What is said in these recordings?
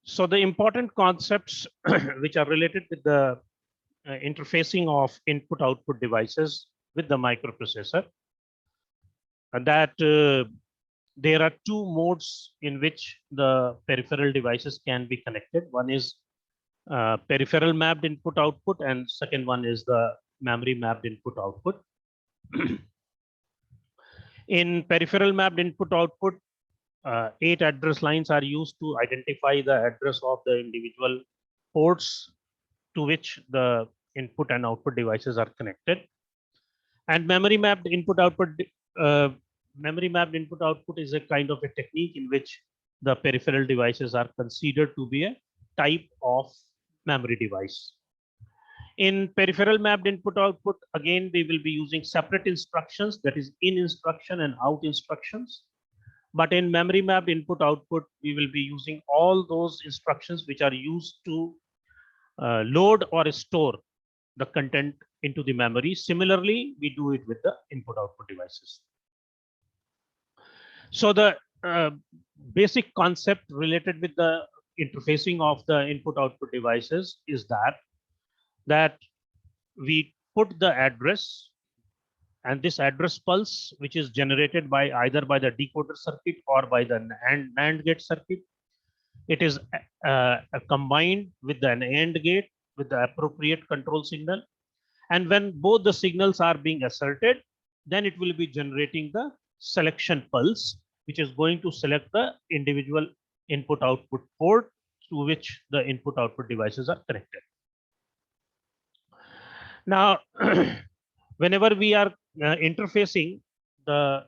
So the important concepts which are related with the interfacing of input-output devices with the microprocessor, and that there are two modes in which the peripheral devices can be connected. One is peripheral mapped input-output, and second one is the memory mapped input-output. In peripheral mapped input-output, 8 address lines are used to identify the address of the individual ports to which the input and output devices are connected. And memory mapped input-output is a kind of a technique in which the peripheral devices are considered to be a type of memory device. In peripheral mapped input-output, again, we will be using separate instructions, that is in instruction and out instructions. But in memory mapped input-output, we will be using all those instructions which are used to load or store the content into the memory. Similarly, we do it with the input-output devices. So the basic concept related with the interfacing of the input-output devices is that we put the address, and this address pulse, which is generated by either by the decoder circuit or by the NAND gate circuit, it is combined with the AND gate with the appropriate control signal. And when both the signals are being asserted, then it will be generating the selection pulse, which is going to select the individual input-output port to which the input-output devices are connected. Now, whenever we are interfacing the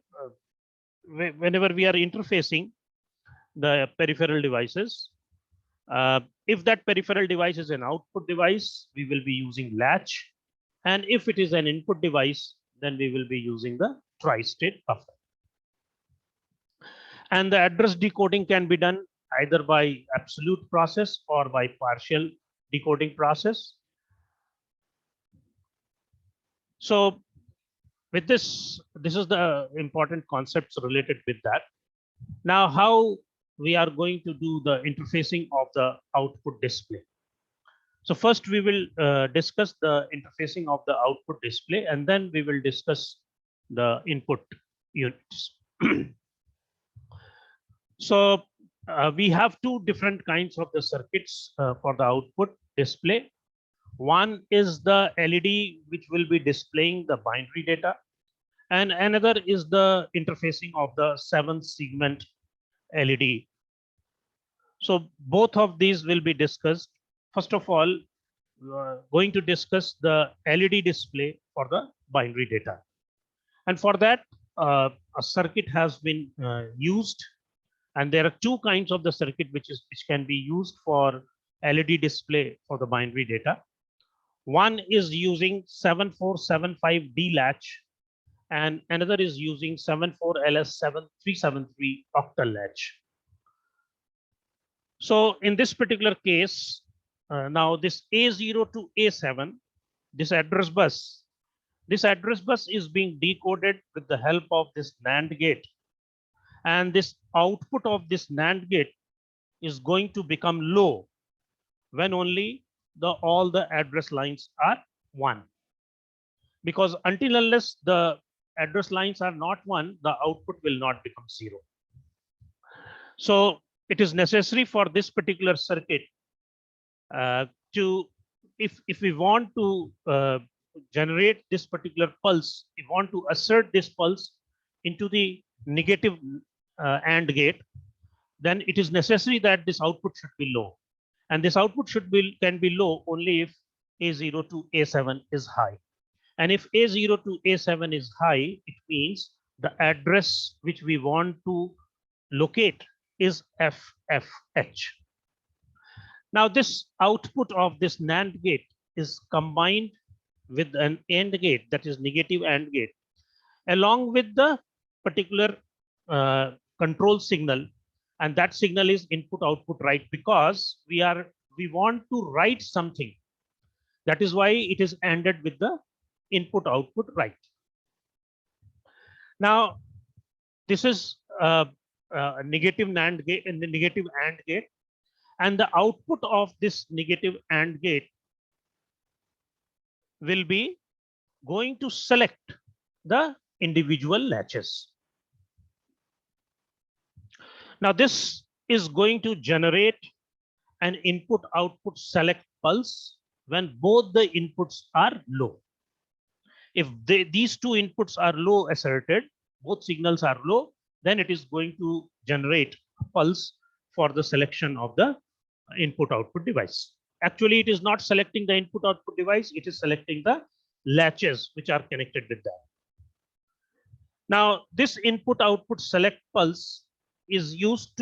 peripheral devices, if that peripheral device is an output device, we will be using latch, and if it is an input device, then we will be using the tri-state buffer. And the address decoding can be done either by absolute process or by partial decoding process. So with this is the important concepts related with that. Now, how we are going to do the interfacing of the output display. So first we will discuss the interfacing of the output display, and then we will discuss the input units. So we have two different kinds of the circuits for the output display. One is the LED, which will be displaying the binary data, and another is the interfacing of the 7-segment LED. So both of these will be discussed. First of all, we are going to discuss the LED display for the binary data. And for that, a circuit has been used. And there are two kinds of the circuit which can be used for LED display for the binary data. One is using 7475D latch, and another is using 74LS7373 octal latch. So in this particular case, now this A0 to A7, this address bus is being decoded with the help of this NAND gate. And this output of this NAND gate is going to become low when only all the address lines are 1. Because until unless the address lines are not 1, the output will not become 0. So it is necessary for this particular circuit if we want to generate this particular pulse, we want to assert this pulse into the negative AND gate, then it is necessary that this output should be low. And this output can be low only if A0 to A7 is high. And if A0 to A7 is high, it means the address which we want to locate is FFH. Now this output of this NAND gate is combined with an AND gate, that is negative AND gate, along with the particular control signal, and that signal is input output write, because we want to write something. That is why it is ANDed with the input output write. Now this is a negative NAND gate and the negative AND gate, And the output of this negative AND gate will be going to select the individual latches. Now this is going to generate an input output select pulse when both the inputs are low. If these two inputs are low asserted, both signals are low, then it is going to generate a pulse for the selection of the input output device. Actually, it is not selecting the input output device, it is selecting the latches which are connected with that. Now, this input output select pulse is used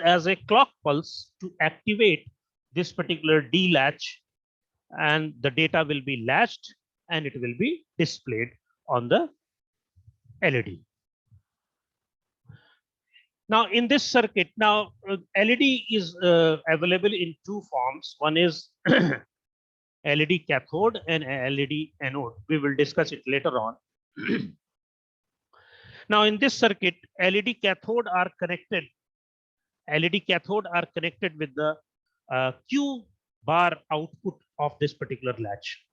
as a clock pulse to activate this particular D latch, and the data will be latched and it will be displayed on the LED. Now in this circuit, now LED is available in two forms. One is LED cathode and LED anode. We will discuss it later on. Now in this circuit, LED cathode are connected with the Q bar output of this particular latch.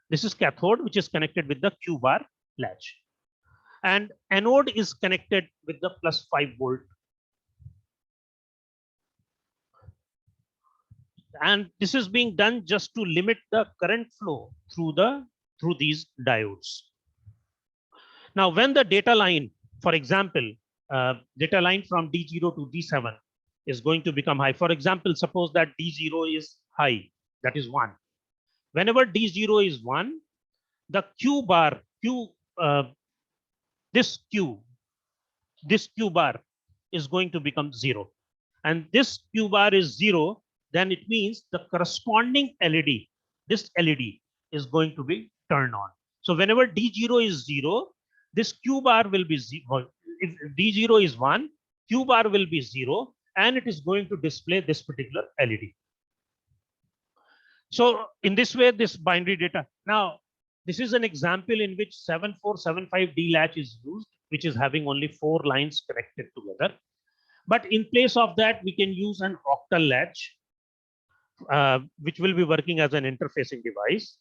This is cathode, which is connected with the Q bar latch. And anode is connected with the +5 volt. And this is being done just to limit the current flow through these diodes. Now, when the data line, for example, data line from D0 to D7 is going to become high. For example, suppose that D0 is high, that is 1. Whenever D0 is 1, the Q bar, this Q bar is going to become 0. And this Q bar is 0, then it means the corresponding LED, this LED is going to be turned on. So whenever D0 is 0, this Q bar will be 0. If D0 is 1, Q bar will be 0, and it is going to display this particular LED. So in this way, this binary data. Now, this is an example in which 7475D latch is used, which is having only 4 lines connected together. But in place of that, we can use an octal latch, which will be working as an interfacing device.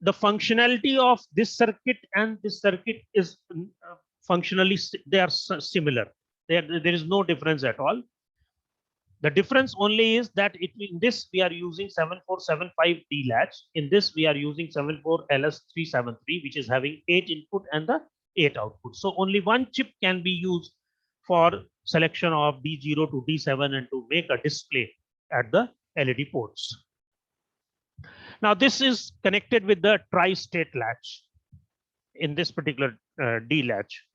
The functionality of this circuit and this circuit is functionally, they are similar. There is no difference at all. The difference only is that in this we are using 7475D latch. In this we are using 74LS373, which is having 8 input and the 8 output. So only one chip can be used for selection of D0 to D7 and to make a display at the LED ports. Now this is connected with the tri-state latch in this particular D latch.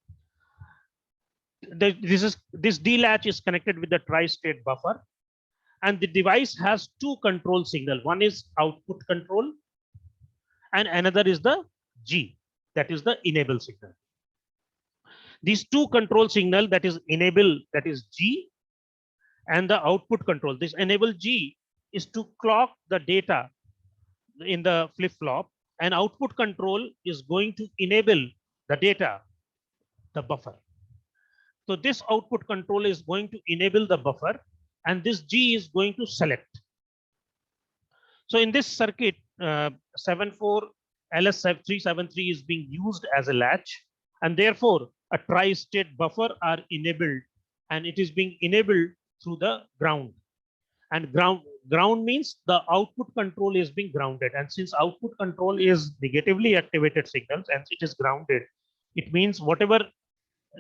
This D latch is connected with the tri-state buffer, and the device has 2 control signal. One is output control and another is the G, that is the enable signal. These 2 control signal, that is enable, that is G, and the output control. This enable G is to clock the data in the flip-flop, and output control is going to enable the data, the buffer. So this output control is going to enable the buffer, and this G is going to select. So in this circuit, 74LS373 is being used as a latch, and therefore a tri-state buffer are enabled, and it is being enabled through the ground. And ground means the output control is being grounded, and since output control is negatively activated signals and it is grounded, it means whatever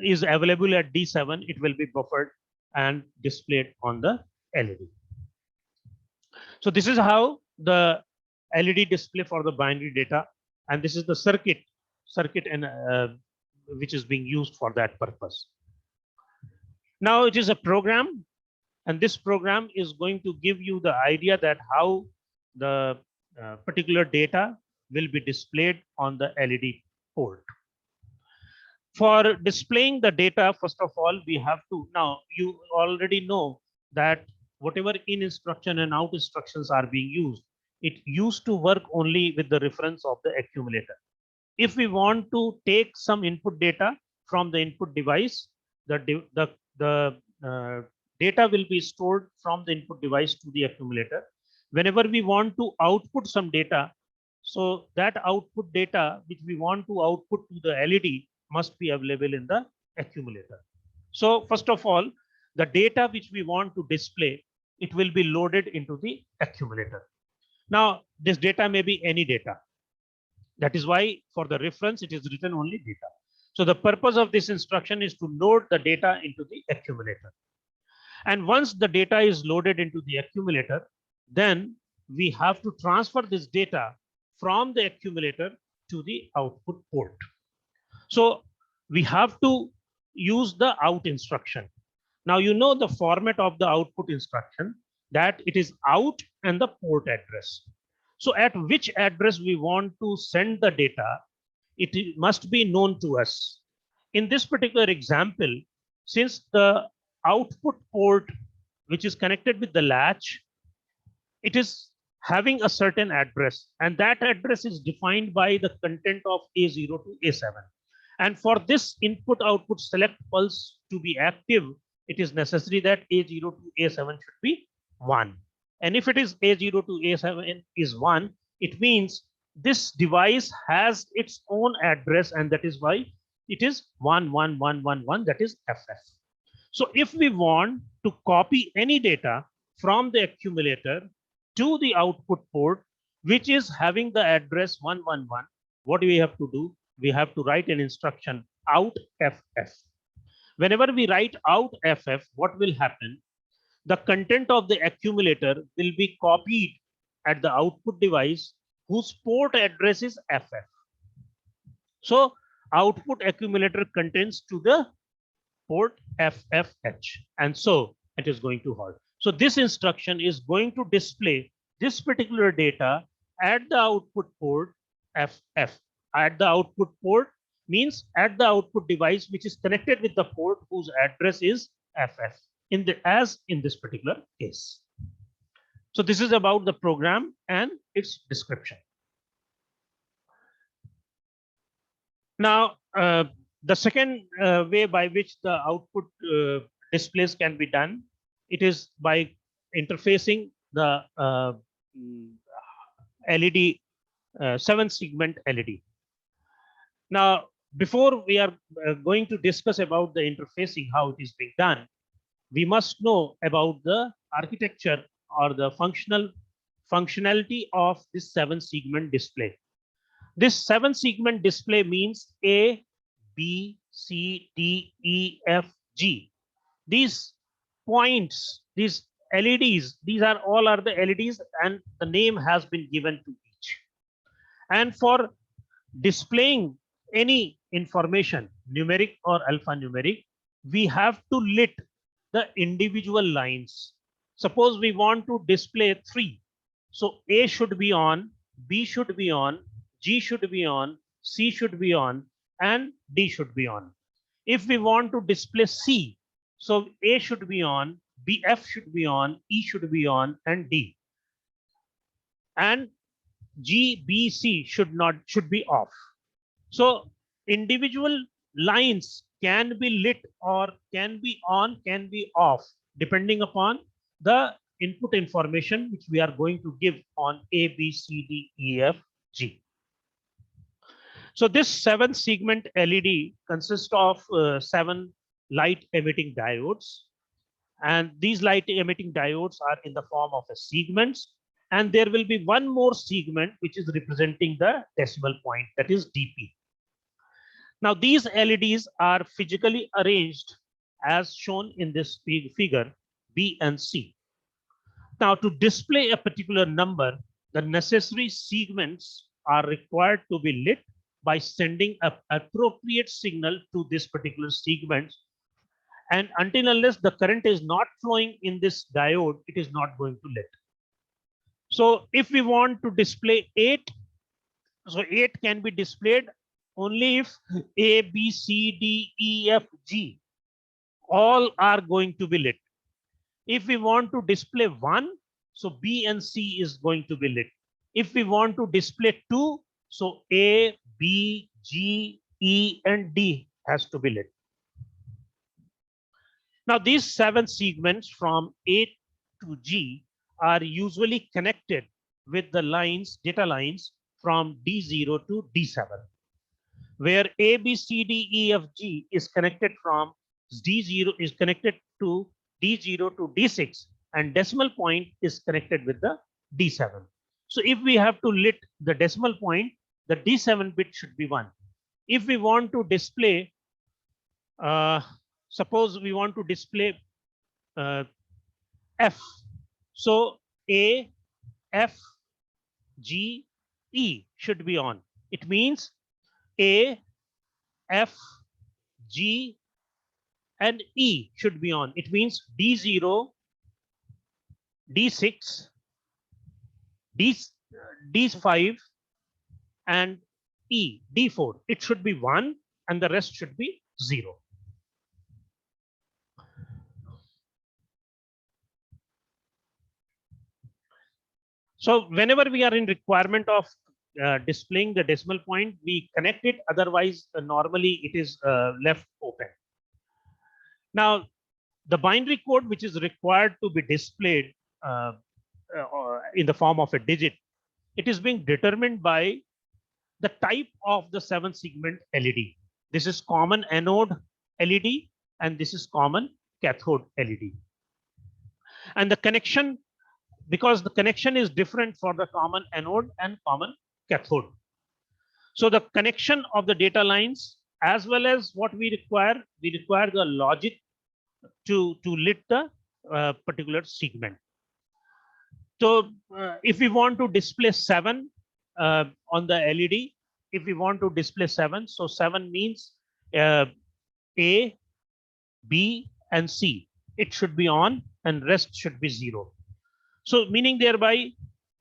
is available at D7, it will be buffered and displayed on the LED. So this is how the LED display for the binary data, and this is the circuit and which is being used for that purpose. Now it is a program, and this program is going to give you the idea that how the particular data will be displayed on the LED port. For displaying the data, first of all, we have to, now you already know that whatever in instruction and out instructions are being used, it used to work only with the reference of the accumulator. If we want to take some input data from the input device, the data will be stored from the input device to the accumulator. Whenever we want to output some data, so that output data which we want to output to the LED must be available in the accumulator. So first of all, the data which we want to display, it will be loaded into the accumulator. Now, this data may be any data. That is why for the reference, it is written only data. So the purpose of this instruction is to load the data into the accumulator. And once the data is loaded into the accumulator, then we have to transfer this data from the accumulator to the output port. So we have to use the out instruction. Now you know the format of the output instruction, that it is out and the port address. So at which address we want to send the data, it must be known to us. In this particular example, since the output port which is connected with the latch, it is having a certain address, and that address is defined by the content of A0 to A7. And for this input output select pulse to be active, it is necessary that A0 to A7 should be 1. And if it is A0 to A7 is 1, it means this device has its own address, and that is why it is 11111, that is FF. So if we want to copy any data from the accumulator to the output port, which is having the address 111, what do we have to do? We have to write an instruction out FF. Whenever we write out FF, what will happen? The content of the accumulator will be copied at the output device whose port address is FF. So output accumulator contains to the port FFH, and so it is going to halt. So this instruction is going to display this particular data at the output port FF. At the output port means at the output device which is connected with the port whose address is FF, as in this particular case. So this is about the program and its description. Now, the second way by which the output displays can be done, it is by interfacing the LED, 7-segment LED. Now, before we are going to discuss about the interfacing, how it is being done, we must know about the architecture or the functionality of this 7-segment display. This 7-segment display means A, B, C, D, E, F, G. These points, these LEDs, these are all are the LEDs, and the name has been given to each. And for displaying any information, numeric or alphanumeric, we have to lit the individual lines. Suppose we want to display 3. So A should be on, B should be on, G should be on, C should be on, and D should be on. If we want to display C, so A should be on, F should be on, E should be on, and D. And G, B, C should be off. So individual lines can be lit or can be on, can be off, depending upon the input information which we are going to give on A, B, C, D, E, F, G. So this 7-segment LED consists of 7 light emitting diodes, and these light emitting diodes are in the form of a segments, and there will be one more segment which is representing the decimal point, that is DP. Now these LEDs are physically arranged as shown in this figure B and C. Now to display a particular number, the necessary segments are required to be lit by sending an appropriate signal to this particular segment. And until unless the current is not flowing in this diode, it is not going to lit. So if we want to display 8, so 8 can be displayed only if A, B, C, D, E, F, G all are going to be lit. If we want to display 1, so B and C is going to be lit. If we want to display 2, so A, B, G, E, and D has to be lit. Now, these 7 segments from A to G are usually connected with the lines, data lines from D0 to D7, where A, B, C, D, E, F, G is connected from D0 is connected to D0 to D6, and decimal point is connected with the D7. So if we have to lit the decimal point, the D7 bit should be 1. If we want to display, suppose we want to display F. So A, F, G, E should be on. It means A, F, G, and E should be on. It means D0, D6, D5, and E, D4. It should be 1 and the rest should be 0. So whenever we are in requirement of displaying the decimal point, we connect it. Otherwise, normally it is left open. Now, the binary code which is required to be displayed in the form of a digit, it is being determined by the type of the 7 segment LED. This is common anode LED and this is common cathode LED. And the connection, because the connection is different for the common anode and common cathode. So the connection of the data lines, as well as what we require the logic to lit the particular segment. So if we want to display 7 on the LED, if we want to display 7, so 7 means A, B, and C. It should be on and rest should be 0. So meaning thereby,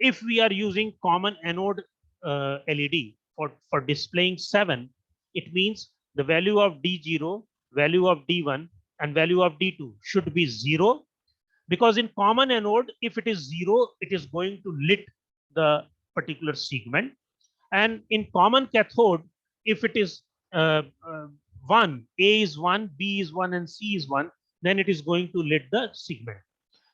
if we are using common anode LED for displaying 7, it means the value of D0, value of D1, and value of D2 should be 0. Because in common anode, if it is 0, it is going to lit the particular segment. And in common cathode, if it is 1, A is 1, B is 1, and C is 1, then it is going to lit the segment.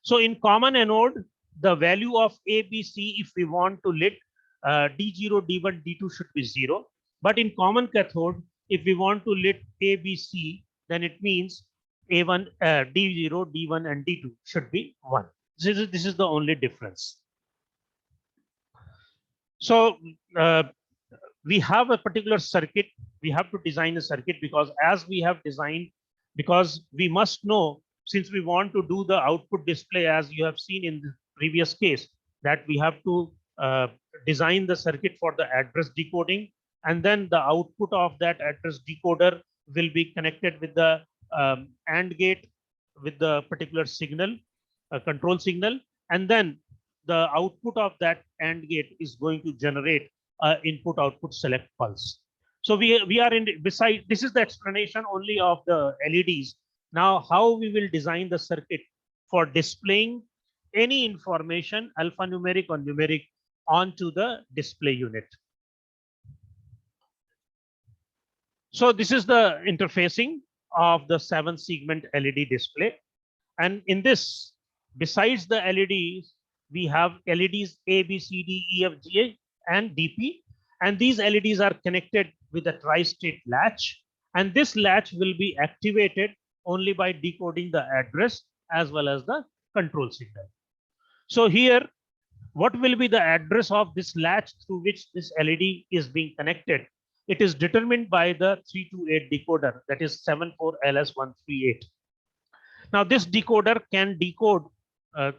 So in common anode, the value of A, B, C, if we want to lit D0, D1, D2 should be 0. But in common cathode, if we want to lit A, B, C, then it means A1, D0, D1, and D2 should be 1. This is the only difference. So we have a particular circuit. We have to design a circuit because as we have designed, because we must know, since we want to do the output display, as you have seen in the previous case, that we have to design the circuit for the address decoding, and then the output of that address decoder will be connected with the AND gate with the particular signal, control signal, and then the output of that AND gate is going to generate input output select pulse. So we are in, beside, this is the explanation only of the LEDs. Now how we will design the circuit for displaying any information, alphanumeric or numeric, onto the display unit. So this is the interfacing of the 7 segment LED display. And in this, besides the LEDs, we have LEDs A, B, C, D, E, F, G, and DP. And these LEDs are connected with a tri-state latch. And this latch will be activated only by decoding the address as well as the control signal. So here, what will be the address of this latch through which this LED is being connected? It is determined by the 328 decoder, that is 74LS138. Now this decoder can decode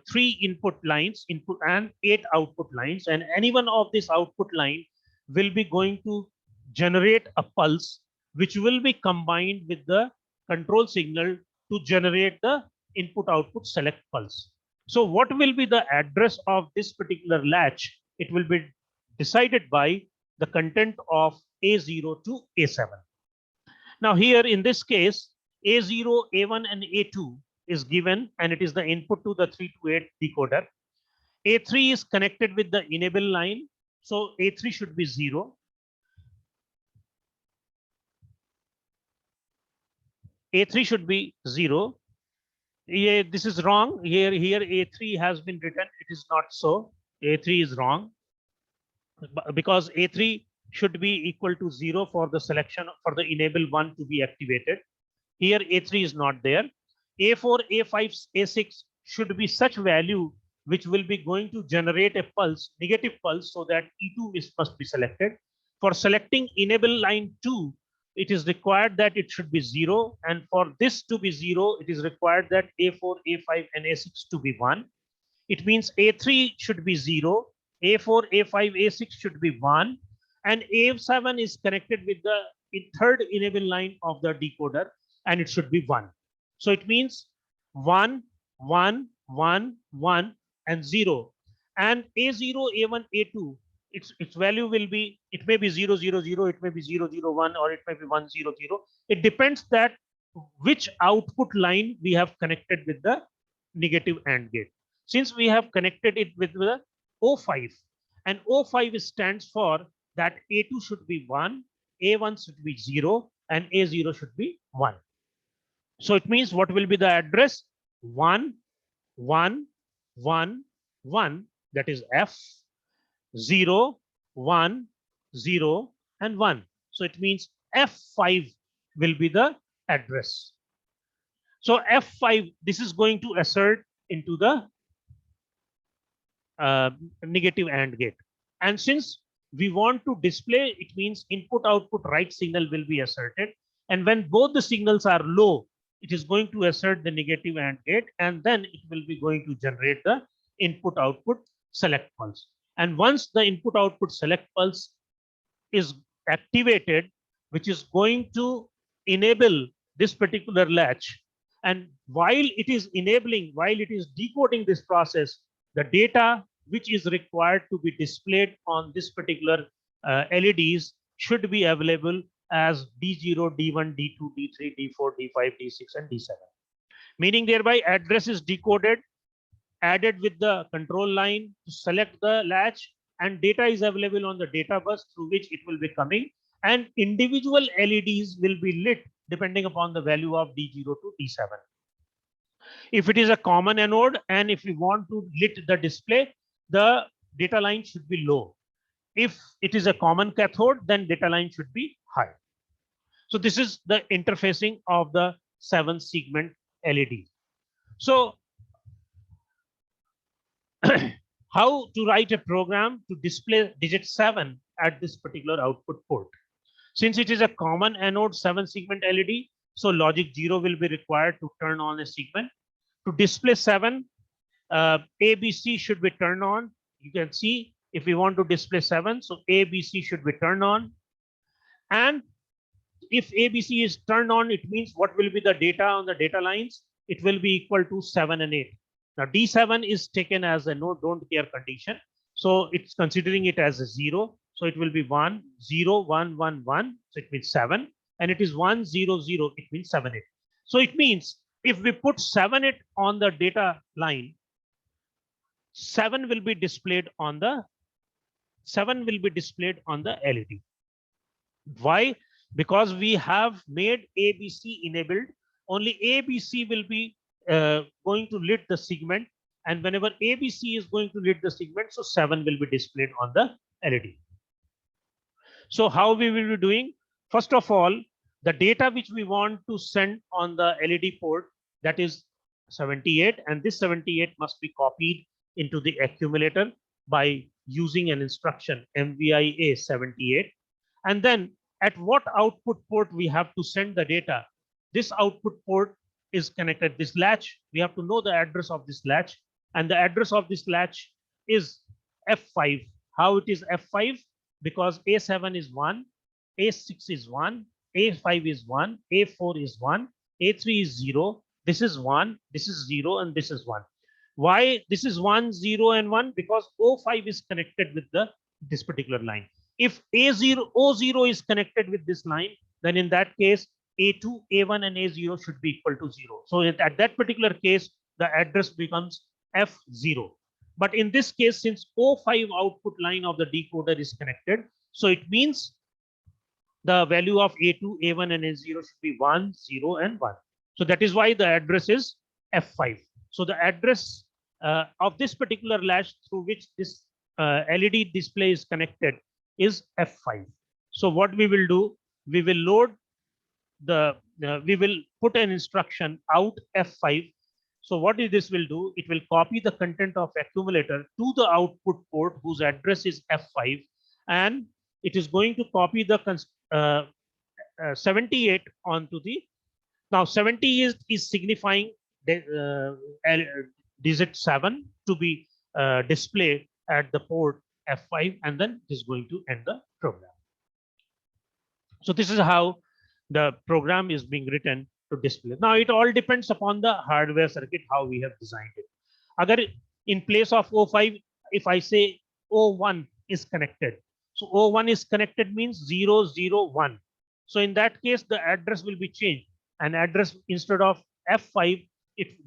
3 input lines, input and 8 output lines, and any one of this output line will be going to generate a pulse which will be combined with the control signal to generate the input output select pulse. So what will be the address of this particular latch? It will be decided by the content of A0 to A7. Now here in this case, A0, A1, and A2 is given, and it is the input to the 328 decoder. A3 is connected with the enable line, so A3 should be 0. A3 should be 0. Yeah, this is wrong. Here A3 has been written. It is not so. A3 is wrong because A3 should be equal to 0 for the selection for the enable one to be activated. Here A3 is not there. A4, A5, A6 should be such value which will be going to generate a pulse, negative pulse, so that E2 must be selected. For selecting enable line 2, it is required that it should be 0. And for this to be 0, it is required that A4, A5, and A6 to be 1. It means A3 should be 0, A4, A5, A6 should be 1, and A7 is connected with the third enable line of the decoder, and it should be 1. So it means 1, 1, 1, 1, and 0. And A0, A1, A2, its value will be, it may be 0, 0, 0, it may be 0, 0, 1, or it may be 1, 0, 0. It depends that which output line we have connected with the negative AND gate. Since we have connected it with the O5, and O5 stands for that A2 should be 1, A1 should be 0, and A0 should be 1. So it means what will be the address? 1, 1, 1, 1, that is F, 0, 1, 0, and 1. So it means F5 will be the address. So F5, this is going to assert into the negative AND gate. And since we want to display, it means input output right signal will be asserted. And when both the signals are low, it is going to assert the negative AND gate, and then it will be going to generate the input output select pulse. And once the input output select pulse is activated, which is going to enable this particular latch. And while it is enabling, while it is decoding this process, the data which is required to be displayed on this particular LEDs should be available as D0, D1, D2, D3, D4, D5, D6, and D7. Meaning thereby address is decoded, added with the control line to select the latch, and data is available on the data bus through which it will be coming, and individual LEDs will be lit depending upon the value of D0 to D7. If it is a common anode and if we want to lit the display, the data line should be low. If it is a common cathode, then data line should be high. So this is the interfacing of the 7-segment LED. So how to write a program to display digit 7 at this particular output port? Since it is a common anode 7-segment LED, so logic 0 will be required to turn on a segment. To display 7, ABC should be turned on. You can see if we want to display 7, so ABC should be turned on. And if ABC is turned on, it means what will be the data on the data lines? It will be equal to 7 and 8. Now D7 is taken as a no don't care condition. So it's considering it as a 0. So it will be 1, 0, 1, 1, 1. So it means 7. And it is 1, 0, 0. It means 7, 8. So it means if we put 7, 8 on the data line, 7 will be displayed on the LED. Why? Because we have made ABC enabled. Only ABC will be going to lit the segment, and whenever ABC is going to lit the segment, so 7 will be displayed on the LED. So how we will be doing? First of all, the data which we want to send on the LED port, that is 78, and this 78 must be copied into the accumulator by using an instruction MVIA 78. And then at what output port we have to send the data? This output port is connected, this latch, we have to know the address of this latch, and the address of this latch is F5. How it is F5? Because A7 is 1, A6 is 1, A5 is 1, A4 is 1, A3 is 0, this is 1, this is 0, and this is 1. Why this is 1, 0, and 1? Because O5 is connected with this particular line. If O0 is connected with this line, then in that case, A2, A1, and A0 should be equal to 0. So at that particular case, the address becomes F0. But in this case, since O5 output line of the decoder is connected, so it means the value of A2, A1, and A0 should be 1, 0, and 1. So that is why the address is F5. So the address of this particular latch through which this LED display is connected is F5. So what we will do, we will load we will put an instruction out F5. So what this will do, it will copy the content of accumulator to the output port whose address is F5, and it is going to copy the 78 onto the, now 70 is signifying the, digit 7 to be displayed at the port F5, and then it is going to end the program. So this is how the program is being written to display. Now it all depends upon the hardware circuit, how we have designed it. Agar in place of O5, if I say O1 is connected, so O1 is connected means 0, 0, 1. So in that case, the address will be changed, and address instead of F5,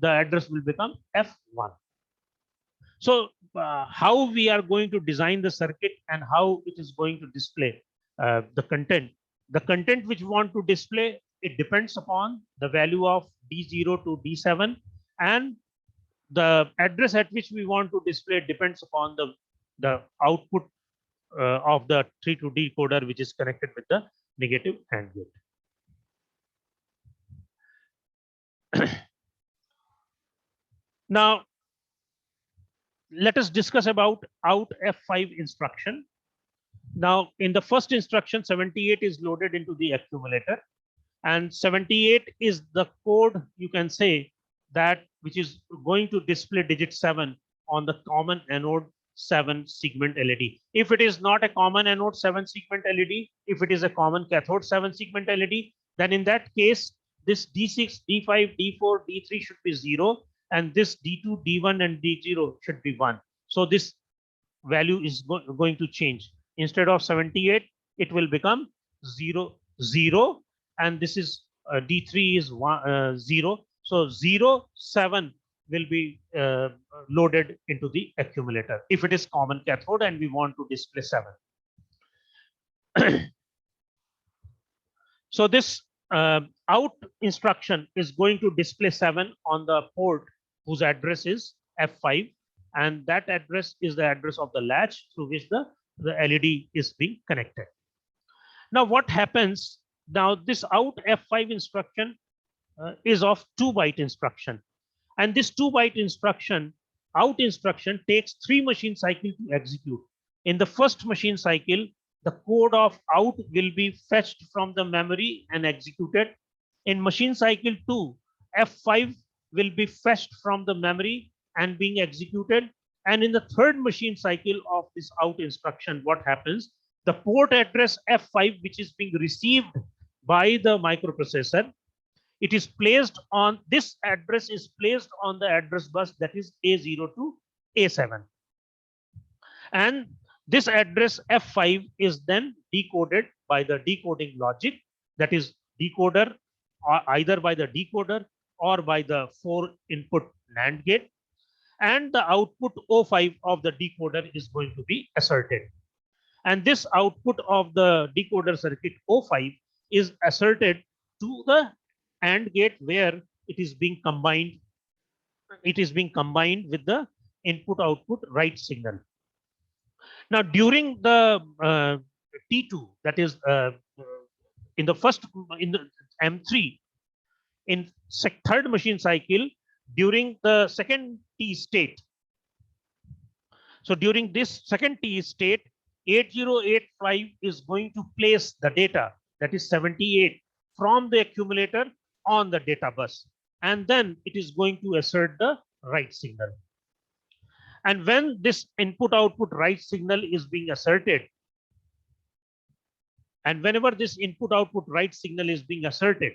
the address will become F1. So how we are going to design the circuit and how it is going to display the content. The content which we want to display, it depends upon the value of D0 to D7, and the address at which we want to display depends upon the output of the 3 to decoder which is connected with the negative AND gate. Now let us discuss about out F5 instruction. Now in the first instruction, 78 is loaded into the accumulator, and 78 is the code, you can say, that which is going to display digit 7 on the common anode 7 segment LED. If it is not a common anode 7 segment LED, if it is a common cathode 7 segment LED, then in that case, this D6, D5, D4, D3 should be 0, and this D2, D1, and D0 should be 1. So this value is going to change. Instead of 78, it will become 0, 0, and this is D3 is 0. So 0, 7 will be loaded into the accumulator if it is common cathode and we want to display 7. So this out instruction is going to display 7 on the port whose address is F5, and that address is the address of the latch through which the LED is being connected. Now what happens, now this out F5 instruction is of 2-byte instruction, and this 2-byte instruction, out instruction, takes 3 machine cycles to execute. In the first machine cycle, the code of out will be fetched from the memory and executed. In machine cycle 2, F5 will be fetched from the memory and being executed. And in the third machine cycle of this out instruction, what happens? The port address F5, which is being received by the microprocessor, it is placed on, this address is placed on the address bus, that is A0 to A7. And this address F5 is then decoded by the decoding logic, that is decoder, or either by the decoder or by the 4-input NAND gate, and the output O5 of the decoder is going to be asserted. And this output of the decoder circuit O5 is asserted to the AND gate, where it is being combined. It is being combined with the input-output write signal. Now during the T2, that is in the M3, in third machine cycle, during the second T state. So during this second T state, 8085 is going to place the data, that is 78, from the accumulator on the data bus, and then it is going to assert the write signal. And when this input-output write signal is being asserted, and whenever this input-output write signal is being asserted,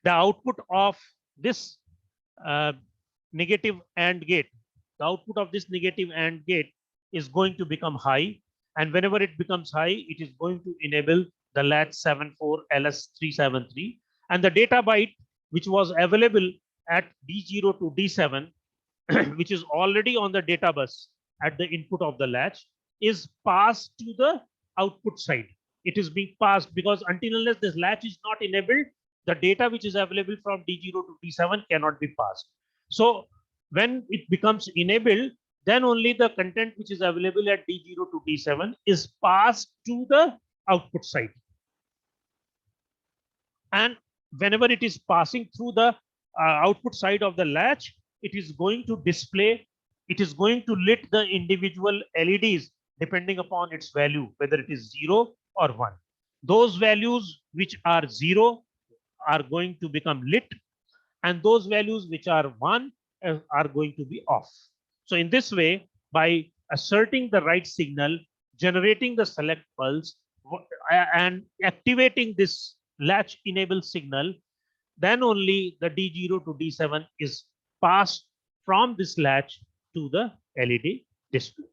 the output of this negative AND gate, the output of this negative AND gate is going to become high. And whenever it becomes high, it is going to enable the latch 74LS373. And the data byte, which was available at D0 to D7, which is already on the data bus at the input of the latch, is passed to the output side. It is being passed because until unless this latch is not enabled, the data which is available from D0 to D7 cannot be passed. So when it becomes enabled, then only the content which is available at D0 to D7 is passed to the output side. And whenever it is passing through the output side of the latch, it is going to display, it is going to lit the individual LEDs depending upon its value, whether it is 0 or 1. Those values which are 0 are going to become lit, and those values which are 1 are going to be off. So in this way, by asserting the right signal, generating the select pulse, and activating this latch enable signal, then only the D0 to D7 is passed from this latch to the LED display.